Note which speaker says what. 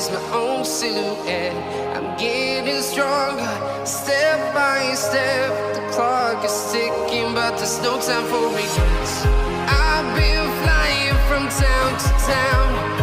Speaker 1: chase my own silhouette. I'm getting stronger, step by step. The clock is ticking, but there's no time for regrets. I've been flying from town to town,